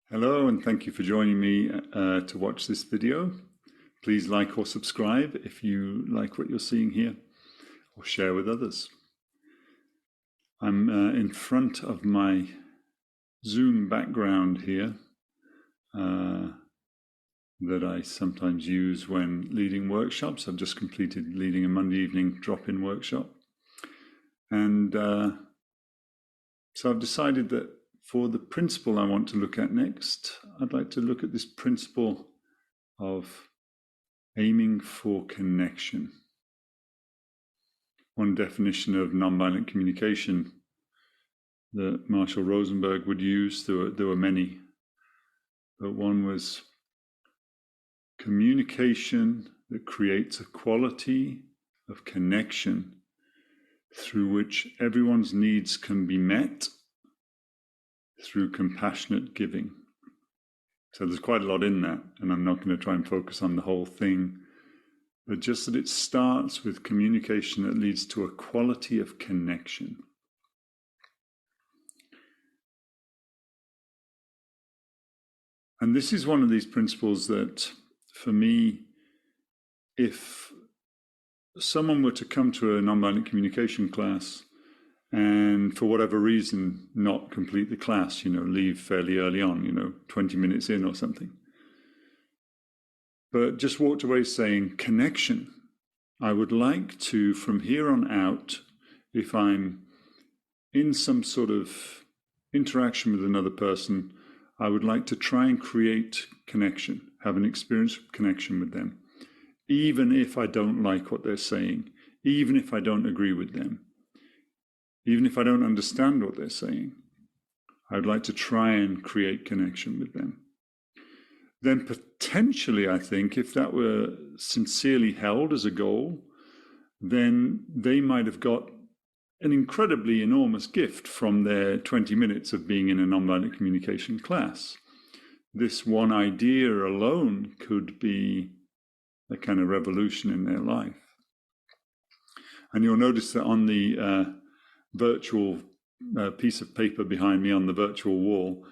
Hello, and thank you for joining me to watch this video. Please like or subscribe if you like what you're seeing here, or share with others. I'm in front of my Zoom background here that I sometimes use when leading workshops. I've just completed leading a Monday evening drop-in workshop. And so I've decided that for the principle I want to look at next, I'd like to look at this principle of aiming for connection. One definition of nonviolent communication that Marshall Rosenberg would use, there were many, but one was communication that creates a quality of connection through which everyone's needs can be met through compassionate giving. So there's quite a lot in that, and I'm not going to try and focus on the whole thing, but just that it starts with communication that leads to a quality of connection. And this is one of these principles that, for me, if someone were to come to a nonviolent communication class and for whatever reason not complete the class, leave fairly early on, 20 minutes in or something, but just walked away saying connection, I would like to, from here on out, if I'm in some sort of interaction with another person, I would like to try and create connection, have an experience of connection with them, even if I don't like what they're saying, even if I don't agree with them, even if I don't understand what they're saying. I'd like to try and create connection with them. Then potentially, I think, if that were sincerely held as a goal, then they might have got an incredibly enormous gift from their 20 minutes of being in a nonviolent communication class. This one idea alone could be a kind of revolution in their life. And you'll notice that on the virtual piece of paper behind me on the virtual wall,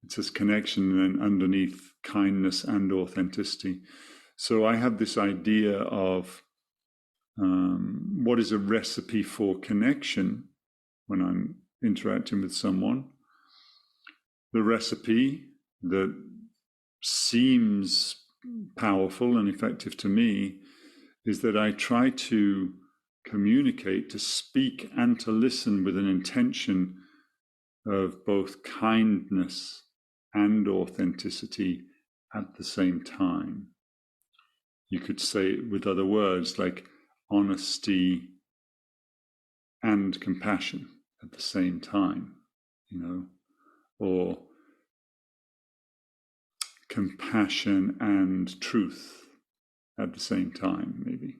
it says connection, and underneath kindness and authenticity. So I have this idea of what is a recipe for connection when I'm interacting with someone. The recipe that seems powerful and effective to me is that I try to communicate, to speak and to listen with an intention of both kindness and authenticity at the same time. You could say it with other words like honesty and compassion at the same time, or compassion and truth at the same time, maybe.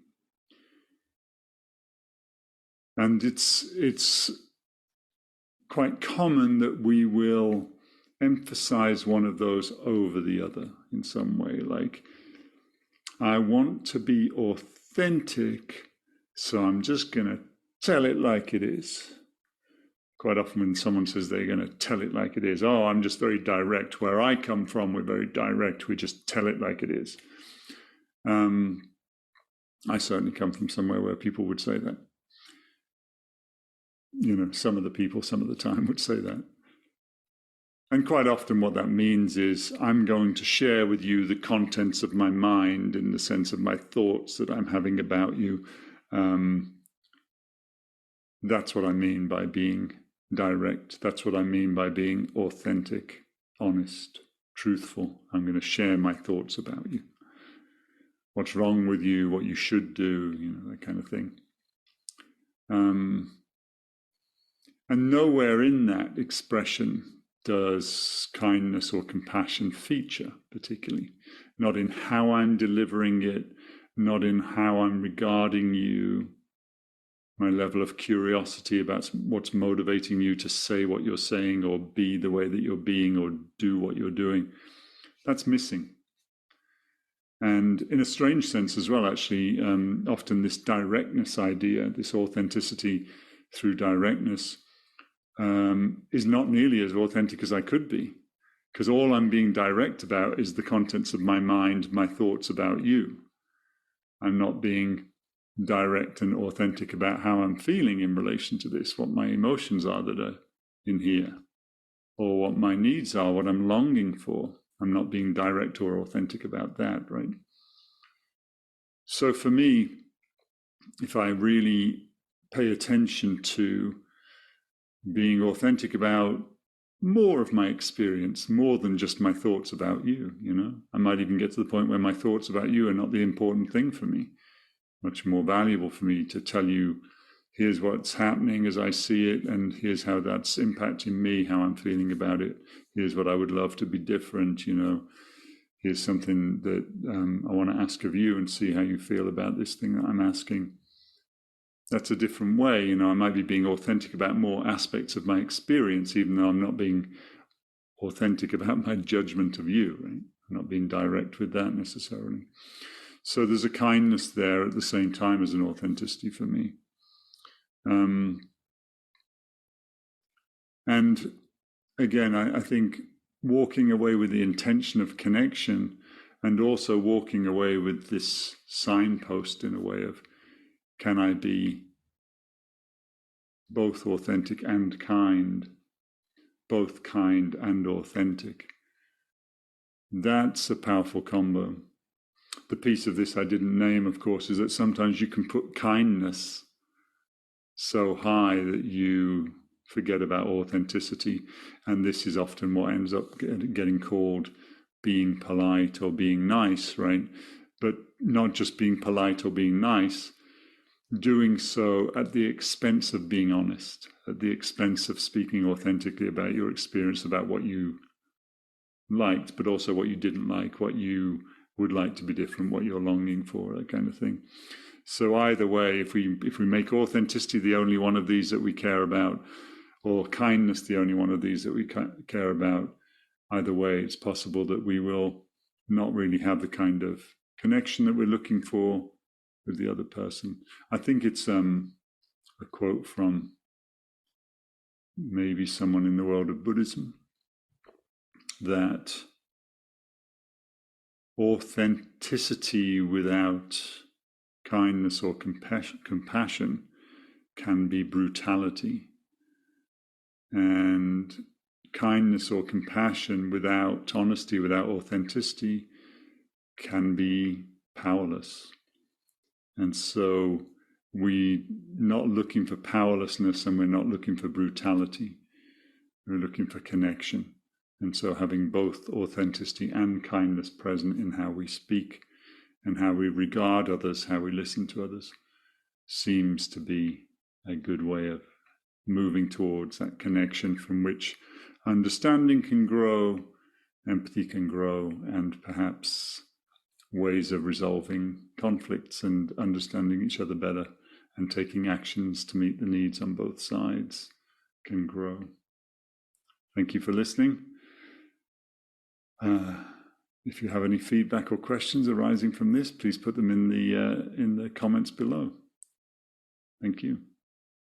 And it's quite common that we will emphasize one of those over the other in some way. Like, I want to be authentic, so I'm just going to tell it like it is. Quite often when someone says they're going to tell it like it is, oh, I'm just very direct. Where I come from, we're very direct. We just tell it like it is. I certainly come from somewhere where people would say that. Some of the people, some of the time would say that. And quite often what that means is I'm going to share with you the contents of my mind in the sense of my thoughts that I'm having about you. That's what I mean by being direct. That's what I mean by being authentic, honest, truthful. I'm going to share my thoughts about you. What's wrong with you, what you should do, that kind of thing. And nowhere in that expression does kindness or compassion feature particularly. Not in how I'm delivering it, not in how I'm regarding you, my level of curiosity about what's motivating you to say what you're saying or be the way that you're being or do what you're doing. That's missing. And in a strange sense as well, actually, often this directness idea, this authenticity through directness, is not nearly as authentic as I could be. because all I'm being direct about is the contents of my mind, my thoughts about you. I'm not being direct and authentic about how I'm feeling in relation to this, what my emotions are that are in here, or what my needs are, what I'm longing for. I'm not being direct or authentic about that, right? So for me, if I really pay attention to being authentic about more of my experience, more than just my thoughts about you, I might even get to the point where my thoughts about you are not the important thing for me. Much more valuable for me to tell you, here's what's happening as I see it, and here's how that's impacting me, how I'm feeling about it. Here's what I would love to be different, here's something that I want to ask of you and see how you feel about this thing that I'm asking. That's a different way. I might be being authentic about more aspects of my experience, even though I'm not being authentic about my judgment of you, right? I'm not being direct with that necessarily. So there's a kindness there at the same time as an authenticity for me. And again, I think walking away with the intention of connection, and also walking away with this signpost in a way of, can I be both authentic and kind, both kind and authentic? That's a powerful combo. The piece of this I didn't name, of course, is that sometimes you can put kindness so high that you forget about authenticity. And this is often what ends up getting called being polite or being nice, right? But not just being polite or being nice, doing so at the expense of being honest, at the expense of speaking authentically about your experience, about what you liked, but also what you didn't like, what you would like to be different, what you're longing for, that kind of thing. So either way, if we make authenticity the only one of these that we care about, or kindness the only one of these that we care about, either way, it's possible that we will not really have the kind of connection that we're looking for with the other person. I think it's a quote from maybe someone in the world of Buddhism, that authenticity without kindness or compassion can be brutality, and kindness or compassion without honesty, without authenticity, can be powerless. And so we're not looking for powerlessness, and we're not looking for brutality. We're looking for connection. And so having both authenticity and kindness present in how we speak and how we regard others, how we listen to others, seems to be a good way of moving towards that connection from which understanding can grow, empathy can grow, and perhaps ways of resolving conflicts and understanding each other better and taking actions to meet the needs on both sides can grow. Thank you for listening. If you have any feedback or questions arising from this, please put them in the comments below. Thank you.